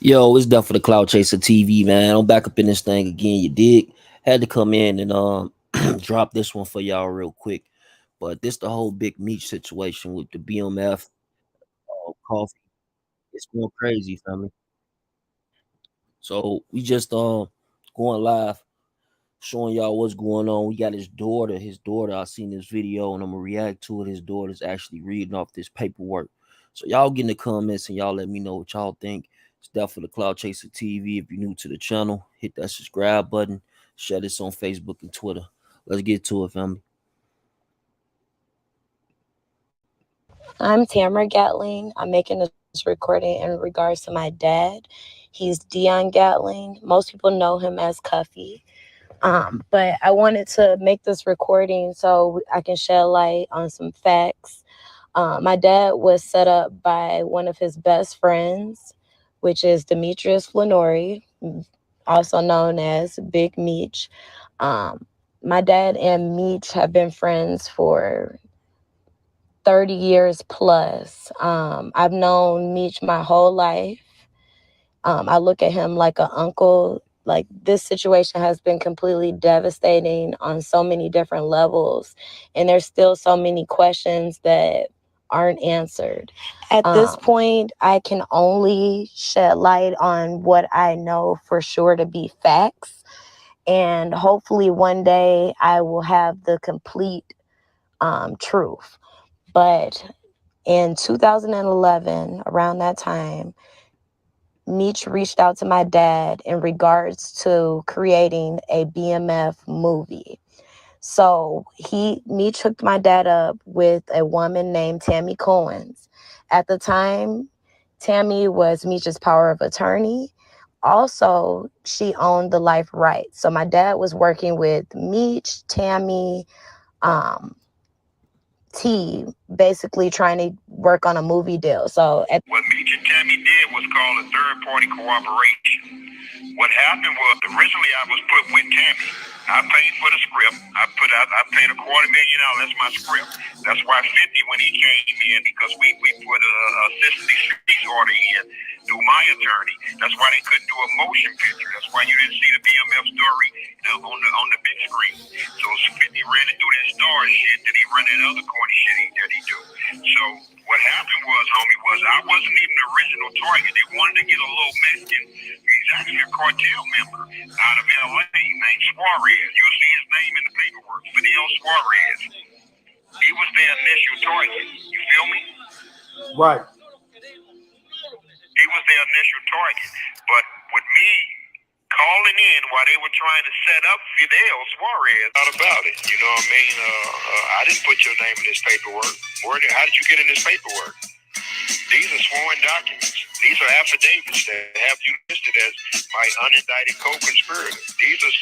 Yo, it's Duff for the Cloud Chaser TV, man. I'm back up in this thing again. You dig? Had to come in and drop this one for y'all real quick. But this the whole big Meech situation with the BMF coffee. It's going crazy, family. So we just going live, showing y'all what's going on. We got his daughter. His daughter, I seen this video and I'm gonna react to it. His daughter's actually reading off this paperwork. So y'all get in the comments and y'all let me know what y'all think. It's definitely the Cloud Chaser TV. If you're new to the channel, hit that subscribe button. Share this on Facebook and Twitter. Let's get to it, family. I'm Tamara Gatling. I'm making this recording in regards to my dad. He's Dionne Gatling. Most people know him as Cuffy. But I wanted to make this recording so I can shed light on some facts. My dad was set up by one of his best friends, which is Demetrius Flannery, also known as Big Meech. My dad and Meech have been friends for 30 years plus. I've known Meech my whole life. I look at him like an uncle. Like, this situation has been completely devastating on so many different levels. And there's still so many questions that aren't answered. At this point, I can only shed light on what I know for sure to be facts. And hopefully one day I will have the complete truth. But in 2011, around that time, Meech reached out to my dad in regards to creating a BMF movie. So Meech hooked my dad up with a woman named Tammy Cohen's. At the time, Tammy was Meech's power of attorney. Also, she owned the life rights. So my dad was working with Meech, Tammy, T, basically trying to work on a movie deal. So what Meech and Tammy did was called a third-party cooperation. What happened was, originally I was put with Tammy. I paid for the script. I paid $250,000. That's my script. That's why 50 when he came in, because we put a cease order in through my attorney. That's why they couldn't do a motion picture. That's why you didn't see the BMF story on the big screen. So 50 ran it through that star shit that he run that other corny shit that he do. So what happened was, homie, was I wasn't even the original target. They wanted to get a little Mexican. He's actually a cartel member out of LA named Suarez. You'll see his name in the paperwork. Fidel Suarez. He was their initial target. You feel me? Right. He was their initial target. But with me calling in while they were trying to set up Fidel Suarez, not about it. You know what I mean? I didn't put your name in this paperwork. How did you get in this paperwork? These are sworn documents. These are affidavits that have you listed as my unindicted co-conspirator. These are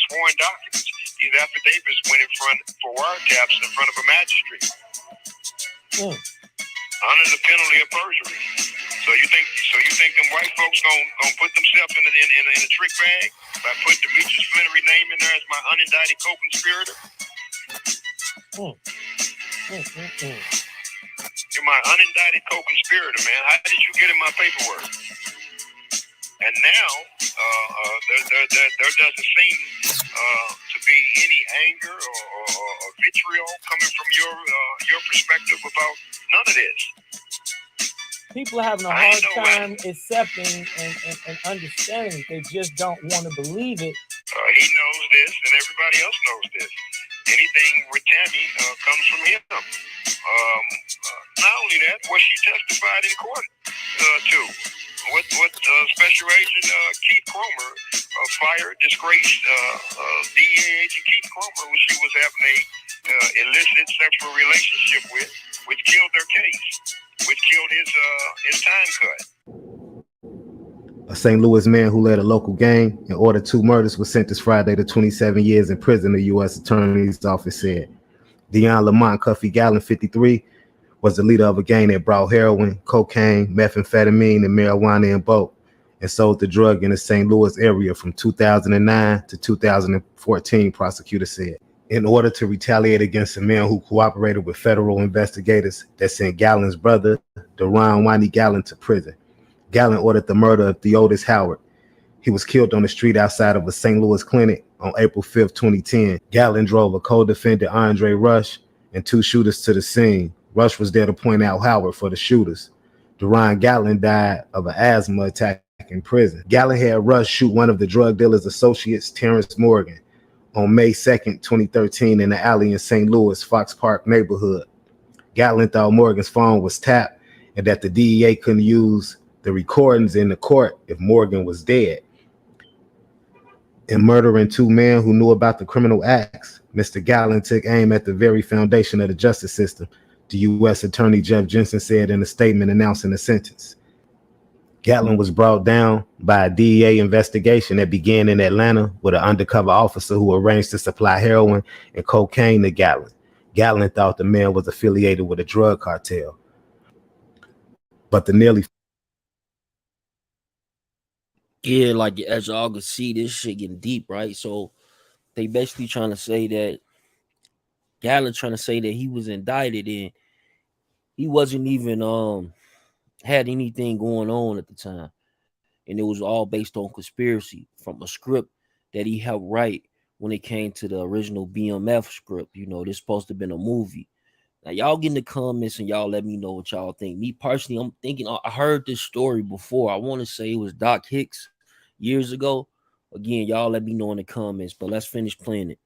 sworn documents. These affidavits went in front for wiretaps in front of a magistrate under the penalty of perjury. So you think them white folks gonna put themselves in a trick bag by putting Demetrius Flannery name in there as my unindicted co-conspirator? You're my unindicted co-conspirator, man. How did you get in my paperwork? And now there doesn't seem to be any anger or vitriol coming from your perspective about none of this. People are having a hard time accepting and understanding. They just don't want to believe it. He knows this, and everybody else knows this. Anything with Tammy comes from him. Not only that, what she testified in court to. What Special Agent Keith Cromer fired, disgraced DEA agent Keith Cromer when she was having a illicit sexual relationship with, which killed their case, which killed his time cut. A St. Louis man who led a local gang and ordered 2 murders was sentenced Friday to 27 years in prison, the U.S. Attorney's Office said. Dionne Lamont Cuffy Gatling, 53, was the leader of a gang that brought heroin, cocaine, methamphetamine, and marijuana in bulk and sold the drug in the St. Louis area from 2009 to 2014, prosecutors said. In order to retaliate against the man who cooperated with federal investigators that sent Gatling's brother, Deron Wani Gatling, to prison. Gatling ordered the murder of Theodis Howard. He was killed on the street outside of a St. Louis clinic on April 5th, 2010. Gatling drove a co-defendant, Andre Rush, and 2 shooters to the scene. Rush was there to point out Howard for the shooters. Deron Gatling died of an asthma attack in prison. Gatling had Rush shoot one of the drug dealer's associates, Terrence Morgan, on May 2nd, 2013 in the alley in St. Louis, Fox Park neighborhood. Gatling thought Morgan's phone was tapped and that the DEA couldn't use the recordings in the court if Morgan was dead. In murdering 2 men who knew about the criminal acts, Mr. Gatling took aim at the very foundation of the justice system, the U.S. Attorney Jeff Jensen said in a statement announcing the sentence. Gatling was brought down by a DEA investigation that began in Atlanta with an undercover officer who arranged to supply heroin and cocaine to Gatling. Gatling thought the man was affiliated with a drug cartel. But the nearly... Yeah, like as y'all can see, this shit getting deep, right? So they basically trying to say that Gatling trying to say that he was indicted and he wasn't even had anything going on at the time. And it was all based on conspiracy from a script that he helped write when it came to the original BMF script. You know, this supposed to have been a movie. Now, y'all get in the comments and y'all let me know what y'all think. Me personally, I'm thinking, I heard this story before. I want to say it was Doc Hicks years ago. Again, y'all let me know in the comments, but let's finish playing it.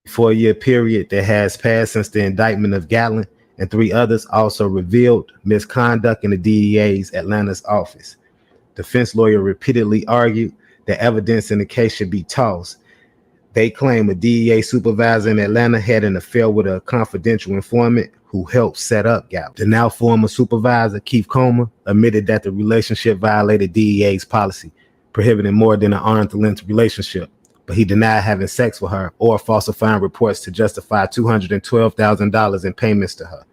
4-year period that has passed since the indictment of Gatling and 3 others also revealed misconduct in the DEA's Atlanta's office. Defense lawyer repeatedly argued that evidence in the case should be tossed. They claim a DEA supervisor in Atlanta had an affair with a confidential informant who helped set up Gatling. The now former supervisor, Keith Comer, admitted that the relationship violated DEA's policy, prohibiting more than an arm's length relationship, but he denied having sex with her or falsifying reports to justify $212,000 in payments to her.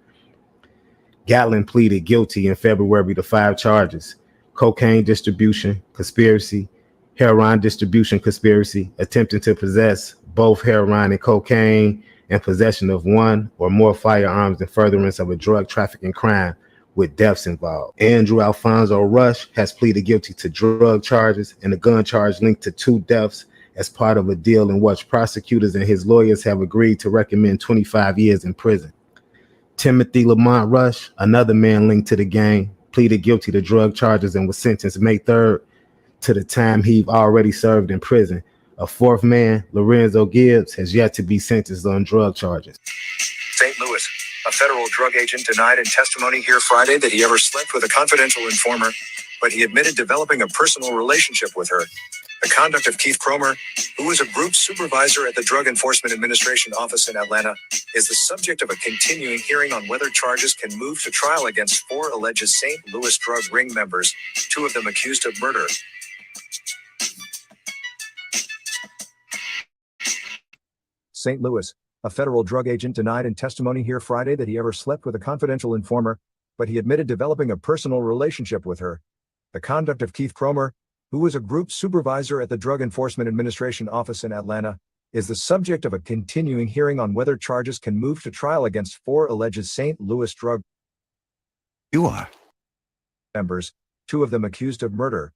Gatling pleaded guilty in February to 5 charges: cocaine distribution, conspiracy, heroin distribution conspiracy, attempting to possess both heroin and cocaine, and possession of 1 or more firearms in furtherance of a drug trafficking crime with deaths involved. Andrew Alfonso Rush has pleaded guilty to drug charges and a gun charge linked to 2 deaths as part of a deal in which prosecutors and his lawyers have agreed to recommend 25 years in prison. Timothy Lamont Rush, another man linked to the gang, pleaded guilty to drug charges and was sentenced May 3rd to the time he've already served in prison. A 4th man, Lorenzo Gibbs, has yet to be sentenced on drug charges. St. Louis, a federal drug agent denied in testimony here Friday that he ever slept with a confidential informer, but he admitted developing a personal relationship with her. The conduct of Keith Cromer, who was a group supervisor at the Drug Enforcement Administration office in Atlanta, is the subject of a continuing hearing on whether charges can move to trial against 4 alleged St. Louis drug ring members, 2 of them accused of murder. St. Louis, a federal drug agent denied in testimony here Friday that he ever slept with a confidential informer, but he admitted developing a personal relationship with her. The conduct of Keith Cromer, who was a group supervisor at the Drug Enforcement Administration office in Atlanta, is the subject of a continuing hearing on whether charges can move to trial against 4 alleged St. Louis drug members, 2 of them accused of murder.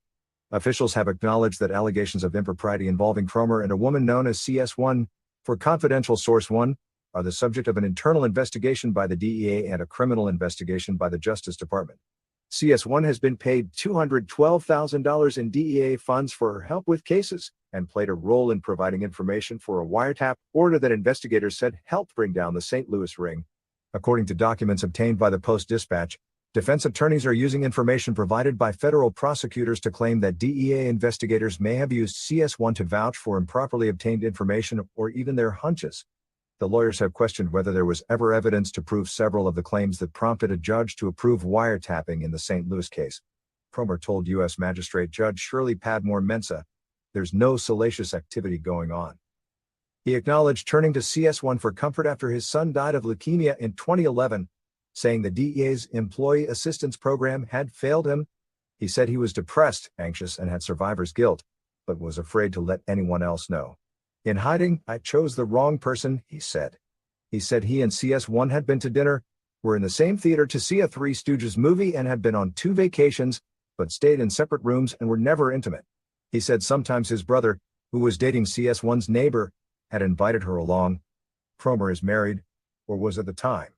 Officials have acknowledged that allegations of impropriety involving Cromer and a woman known as CS1, for confidential source 1, are the subject of an internal investigation by the DEA and a criminal investigation by the Justice Department. CS1 has been paid $212,000 in DEA funds for her help with cases and played a role in providing information for a wiretap order that investigators said helped bring down the St. Louis ring. According to documents obtained by the Post-Dispatch, defense attorneys are using information provided by federal prosecutors to claim that DEA investigators may have used CS1 to vouch for improperly obtained information or even their hunches. The lawyers have questioned whether there was ever evidence to prove several of the claims that prompted a judge to approve wiretapping in the St. Louis case. Cromer told U.S. Magistrate Judge Shirley Padmore Mensah, "There's no salacious activity going on." He acknowledged turning to CS1 for comfort after his son died of leukemia in 2011, saying the DEA's Employee Assistance Program had failed him. He said he was depressed, anxious, and had survivor's guilt, but was afraid to let anyone else know. "In hiding, I chose the wrong person," he said. He said he and CS1 had been to dinner, were in the same theater to see a Three Stooges movie and had been on 2 vacations, but stayed in separate rooms and were never intimate. He said sometimes his brother, who was dating CS1's neighbor, had invited her along. Cromer is married, or was at the time.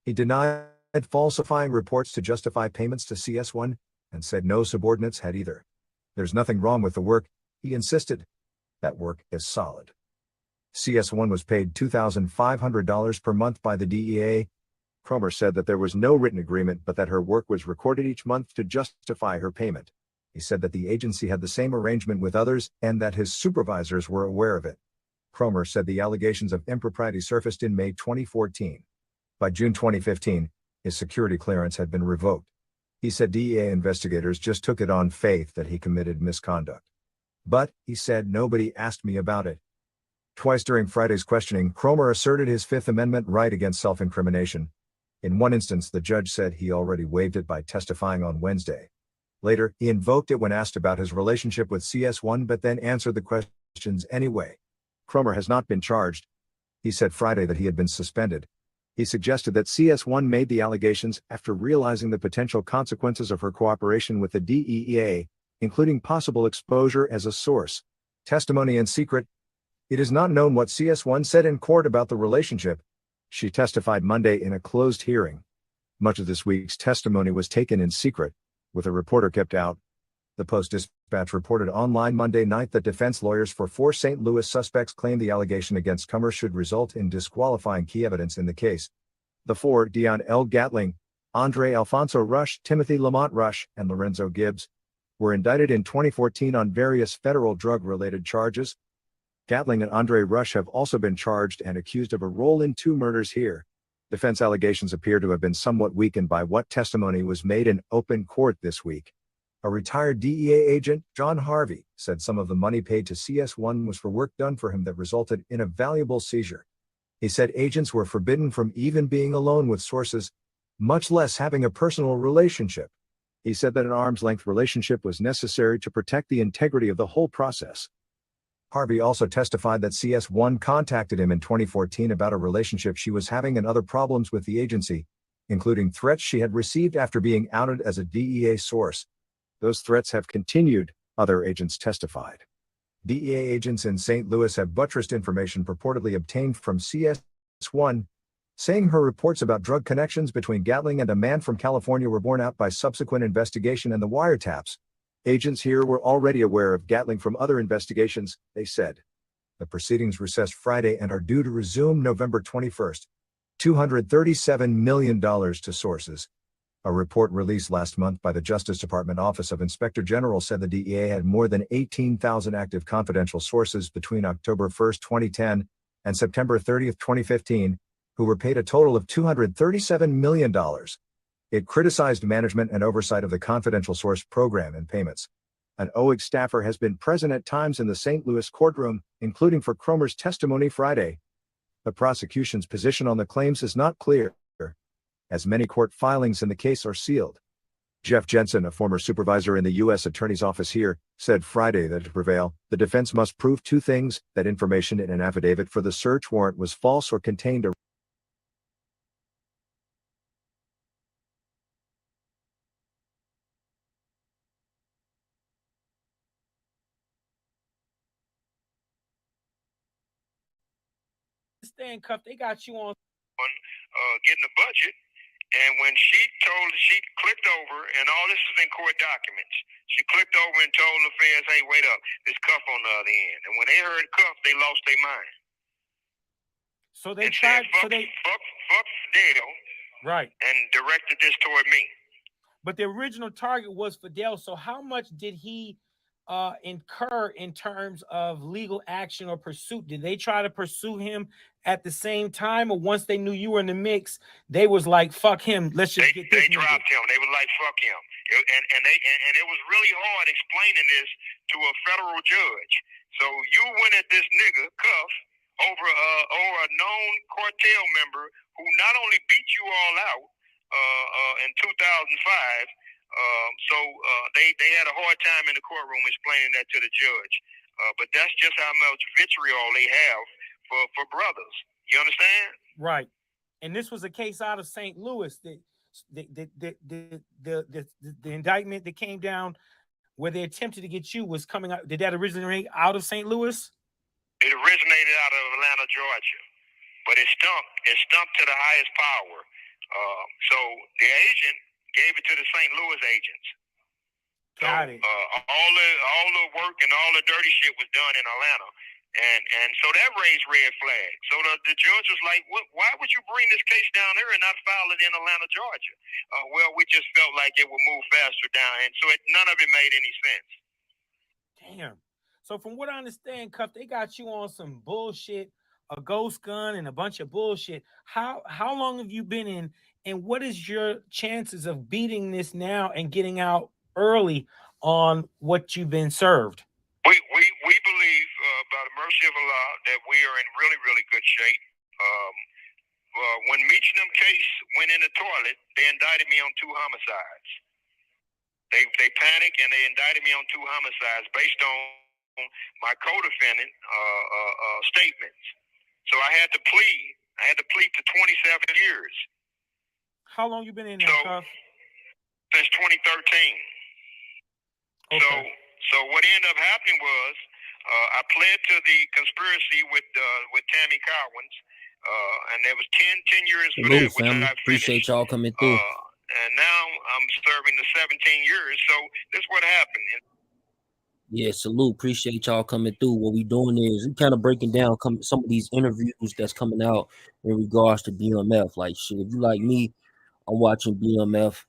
He denied falsifying reports to justify payments to CS1 and said no subordinates had either. There's nothing wrong with the work, he insisted. That work is solid. CS1 was paid $2,500 per month by the DEA. Cromer said that there was no written agreement but that her work was recorded each month to justify her payment. He said that the agency had the same arrangement with others and that his supervisors were aware of it. Cromer said the allegations of impropriety surfaced in May 2014. By June 2015, his security clearance had been revoked. He said DEA investigators just took it on faith that he committed misconduct. But, he said, nobody asked me about it. Twice during Friday's questioning, Cromer asserted his Fifth Amendment right against self-incrimination. In one instance, the judge said he already waived it by testifying on Wednesday. Later, he invoked it when asked about his relationship with CS1 but then answered the questions anyway. Cromer has not been charged. He said Friday that he had been suspended. He suggested that CS1 made the allegations after realizing the potential consequences of her cooperation with the DEA, including possible exposure as a source. Testimony in secret. It is not known what CS1 said in court about the relationship. She testified Monday in a closed hearing. Much of this week's testimony was taken in secret, with a reporter kept out. The Post-Dispatch reported online Monday night that defense lawyers for 4 St. Louis suspects claim the allegation against Comer should result in disqualifying key evidence in the case. The 4, Dionne L. Gatling, Andre Alfonso Rush, Timothy Lamont Rush, and Lorenzo Gibbs, were indicted in 2014 on various federal drug-related charges. Gatling and Andre Rush have also been charged and accused of a role in 2 murders here. Defense allegations appear to have been somewhat weakened by what testimony was made in open court this week. A retired DEA agent, John Harvey, said some of the money paid to CS1 was for work done for him that resulted in a valuable seizure. He said agents were forbidden from even being alone with sources, much less having a personal relationship. He said that an arm's-length relationship was necessary to protect the integrity of the whole process. Harvey also testified that CS1 contacted him in 2014 about a relationship she was having and other problems with the agency, including threats she had received after being outed as a DEA source. Those threats have continued, other agents testified. DEA agents in St. Louis have buttressed information purportedly obtained from CS1, saying her reports about drug connections between Gatling and a man from California were borne out by subsequent investigation and the wiretaps. Agents here were already aware of Gatling from other investigations, they said. The proceedings recessed Friday and are due to resume November 21st. $237 million to sources. A report released last month by the Justice Department Office of Inspector General said the DEA had more than 18,000 active confidential sources between October 1, 2010 and September 30, 2015, who were paid a total of $237 million. It criticized management and oversight of the confidential source program and payments. An OIG staffer has been present at times in the St. Louis courtroom, including for Cromer's testimony Friday. The prosecution's position on the claims is not clear, as many court filings in the case are sealed. Jeff Jensen, a former supervisor in the U.S. Attorney's Office here, said Friday that to prevail, the defense must prove 2 things: that information in an affidavit for the search warrant was false or contained a Staying cuffed, they got you on getting the budget. And when she clicked over, and all this is in court documents, she clicked over and told the feds, hey, wait up, there's Cuff on the other end. And when they heard Cuff, they lost their mind. So they and tried, said, fuck Fidel, right, and directed this toward me. But the original target was Fidel. So how much did he incur in terms of legal action or pursuit? Did they try to pursue him at the same time, or once they knew you were in the mix, they was like, fuck him, let's just get this They dropped him. They was like, fuck him. And it was really hard explaining this to a federal judge. So you went at this nigga, Cuff, over a known cartel member who not only beat you all out in 2005, they had a hard time in the courtroom explaining that to the judge. But that's just how much vitriol they have for brothers. You understand? Right. And this was a case out of St. Louis. The indictment that came down where they attempted to get you was coming out. Did that originate out of St. Louis? It originated out of Atlanta, Georgia, but it stumped to the highest power. So the agent gave it to the St. Louis agents. Got it. All the work and all the dirty shit was done in Atlanta. And so that raised red flags. So the judge was like, why would you bring this case down here and not file it in Atlanta, Georgia? Well, we just felt like it would move faster down. And so none of it made any sense. Damn. So from what I understand, Cuff, they got you on some bullshit, a ghost gun and a bunch of bullshit. How long have you been in, and what is your chances of beating this now and getting out early on what you've been served? We believe, by the mercy of Allah, that we are in really, really good shape. When Meech and them case went in the toilet, they indicted me on 2 homicides. They panicked and they indicted me on 2 homicides based on my co-defendant statements. So I had to plead. I had to plead to 27 years. How long you been in there, Cuff? Since 2013. Okay. So what ended up happening was I pled to the conspiracy with Tammy Cowens, and there was 10 years for that, which family. I finished. Appreciate y'all coming through. And now I'm serving the 17 years. So this is what happened. Yeah, salute. Appreciate y'all coming through. What we doing is we kind of breaking down some of these interviews that's coming out in regards to BMF. Like shit, if you like me, I'm watching BMF.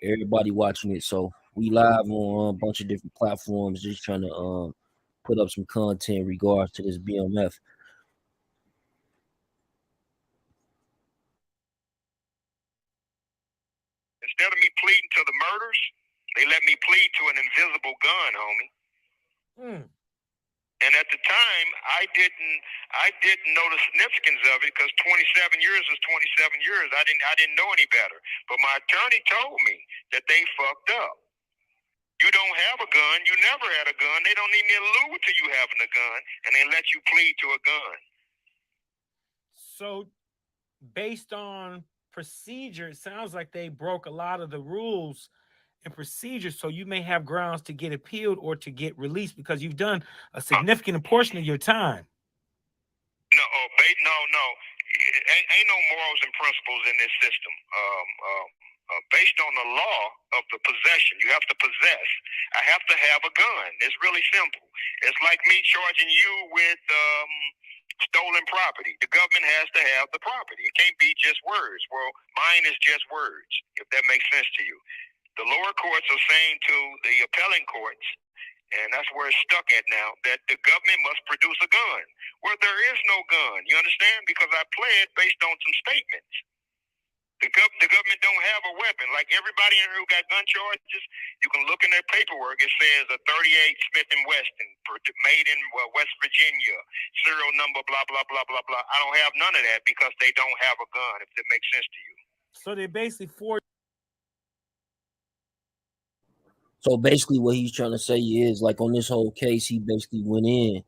Everybody watching it. So we live on a bunch of different platforms, just trying to put up some content in regards to this BMF. Instead of me pleading to the murders, they let me plead to an invisible gun, homie. And at the time, I didn't know the significance of it because 27 years is 27 years. I didn't know any better. But my attorney told me that they fucked up. You don't have a gun. You never had a gun. They don't even allude to you having a gun, and they let you plead to a gun. So, based on procedure, it sounds like they broke a lot of the rules and procedures, so you may have grounds to get appealed or to get released because you've done a significant portion of your time. No. Ain't no morals and principles in this system. Based on the law of the possession, you have to possess. I have to have a gun. It's really simple. It's like me charging you with stolen property. The government has to have the property. It can't be just words. Well, mine is just words, if that makes sense to you. The lower courts are saying to the appellate courts, and that's where it's stuck at now, that the government must produce a gun. Well, there is no gun. You understand? Because I pled based on some statements. The government don't have a weapon. Like everybody in here who got gun charges, you can look in their paperwork. It says a 38 Smith & Wesson, made in West Virginia, serial number, blah, blah, blah, blah, blah. I don't have none of that because they don't have a gun, if that makes sense to you. So they basically forced. So basically what he's trying to say is, like, on this whole case, he basically went in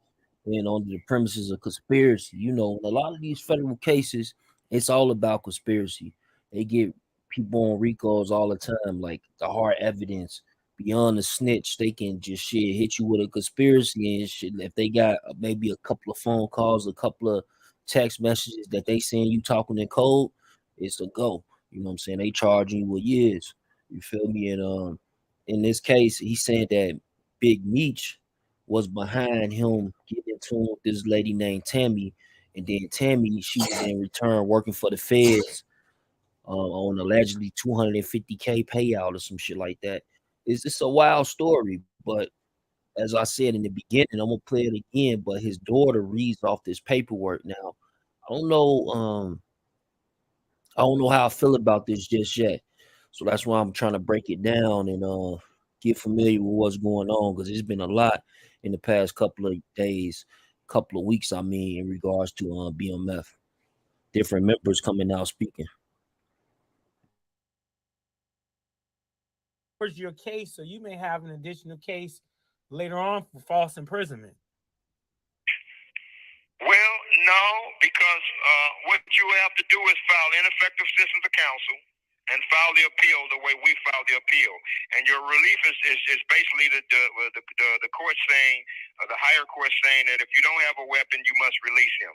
and on the premises of conspiracy. You know, a lot of these federal cases, it's all about conspiracy. They get people on RICOs all the time, like the hard evidence beyond the snitch. They can just hit you with a conspiracy and shit. If they got maybe a couple of phone calls, a couple of text messages that they saying you talking in code, it's a go. You know what I'm saying? They charging you with years. You feel me? And in this case, he's saying that Big Meech was behind him getting into with this lady named Tammy, and then Tammy, she was in return working for the feds on allegedly $250K payout or some shit like that. It's a wild story, but as I said in the beginning, I'm gonna play it again. But his daughter reads off this paperwork now. I don't know how I feel about this just yet. So that's why I'm trying to break it down and get familiar with what's going on, because it's been a lot in the past couple of days, couple of weeks, I mean, in regards to BMF. Different members coming out speaking. Where's your case? So you may have an additional case later on for false imprisonment. Well, no, because because what you have to do is file ineffective assistance of counsel and file the appeal the way we filed the appeal. And your relief is basically the court saying, the higher court saying that if you don't have a weapon, you must release him.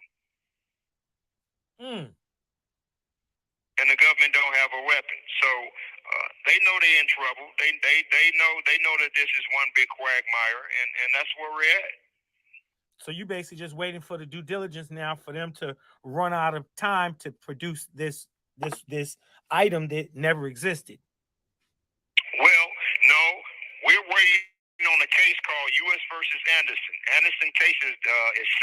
And the government don't have a weapon. So they know they're in trouble. They know that this is one big quagmire, and that's where we're at. So you basically just waiting for the due diligence now for them to run out of time to produce this item that never existed. Well, no, we're waiting on a case called U.S. versus Anderson. Anderson case is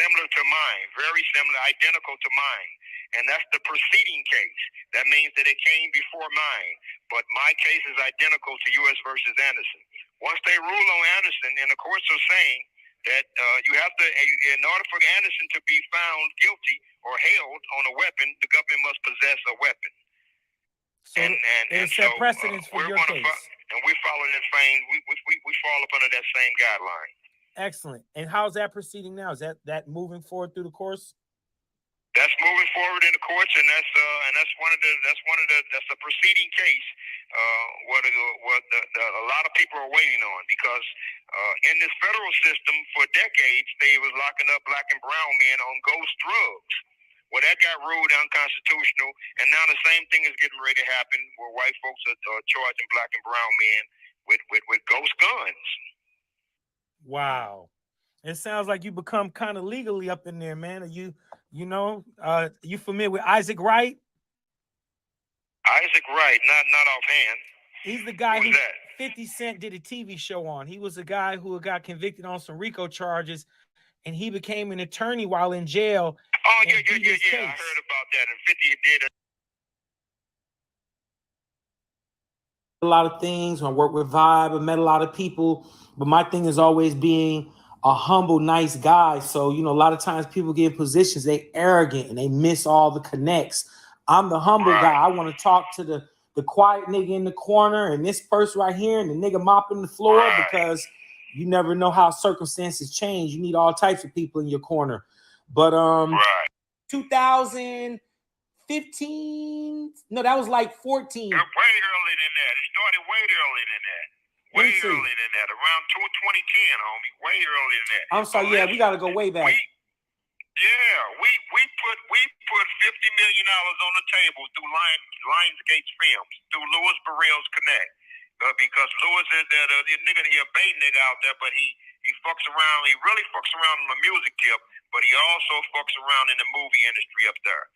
similar to mine, very similar, identical to mine. And that's the preceding case. That means that it came before mine. But my case is identical to U.S. versus Anderson. Once they rule on Anderson, and the courts are saying that you have to, in order for Anderson to be found guilty or held on a weapon, the government must possess a weapon. So and set precedence for your case. And we're following that same, we fall up under that same guideline. Excellent. And how's that proceeding now? Is that moving forward through the course? That's moving forward in the courts, and that's a proceeding case. What a lot of people are waiting on, because in this federal system for decades they was locking up black and brown men on ghost drugs. Well, that got ruled unconstitutional, and now the same thing is getting ready to happen, where white folks are charging black and brown men with ghost guns. Wow. It sounds like you become kind of legally up in there, man. Are you familiar with Isaac Wright? Isaac Wright, not offhand. He's the guy who that? 50 Cent did a TV show on. He was a guy who got convicted on some RICO charges, and he became an attorney while in jail. Oh, yeah. I heard about that. And 50 did a lot of things. I worked with Vibe. I met a lot of people, but my thing is always being a humble, nice guy. So, a lot of times people get in positions, they arrogant and they miss all the connects. I'm the humble guy. I want to talk to the quiet nigga in the corner and this person right here and the nigga mopping the floor, because you never know how circumstances change. You need all types of people in your corner. But 2015, no, that was like 14. Way earlier than that. It started way earlier than that. Way earlier than that. Around 2010, homie. Way earlier than that. I'm sorry, we gotta go way back. We put $50 million on the table through Lionsgate Films, through Louis Burrell's Connect. Because Louis is the nigga, he a bait nigga out there, but he fucks around. He really fucks around on the music tip, but he also fucks around in the movie industry up there.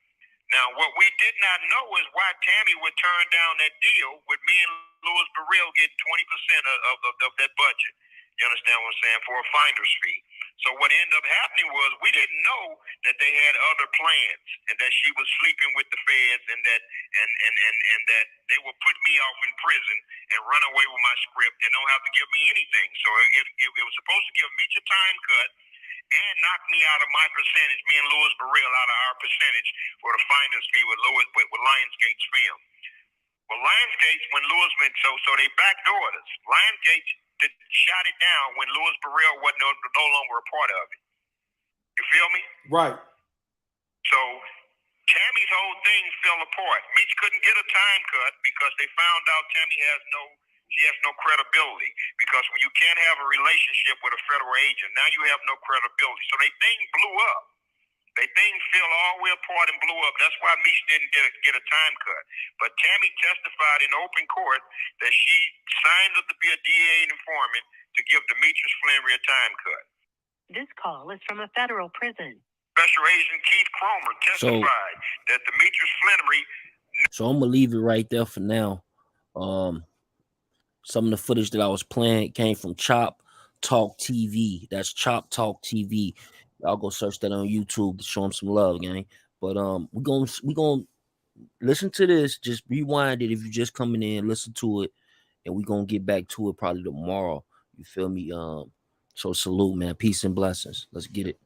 Now, what we did not know is why Tammy would turn down that deal with me and Louis Burrell getting 20% of that budget. You understand what I'm saying? For a finder's fee. So what ended up happening was we didn't know that they had other plans, and that she was sleeping with the feds, and that they would put me off in prison and run away with my script and don't have to give me anything. So it was supposed to give Meech a time cut and knock me out of my percentage, me and Louis Burrell out of our percentage for the finder's fee with Lionsgate's film. Well, Lionsgate, when Louis went, so they backdoored us. Lionsgate shot it down when Louis Burrell wasn't no longer a part of it. You feel me? Right. So Tammy's whole thing fell apart. Meech couldn't get a time cut because they found out Tammy has no credibility. Because when you can't have a relationship with a federal agent, now you have no credibility. So they thing blew up. They thing fell all the way apart and blew up. That's why Meech didn't get a time cut. But Tammy testified in open court that she signed up to be a DA informant to give Demetrius Flannery a time cut. This call is from a federal prison. Special Agent Keith Cromer testified that Demetrius Flannery. So I'm gonna leave it right there for now. Some of the footage that I was playing came from Chop Talk TV. That's Chop Talk TV. Y'all go search that on YouTube to show them some love, gang. But we gonna listen to this. Just rewind it if you're just coming in, listen to it, and we're gonna get back to it probably tomorrow. You feel me? So salute, man. Peace and blessings. Let's get it.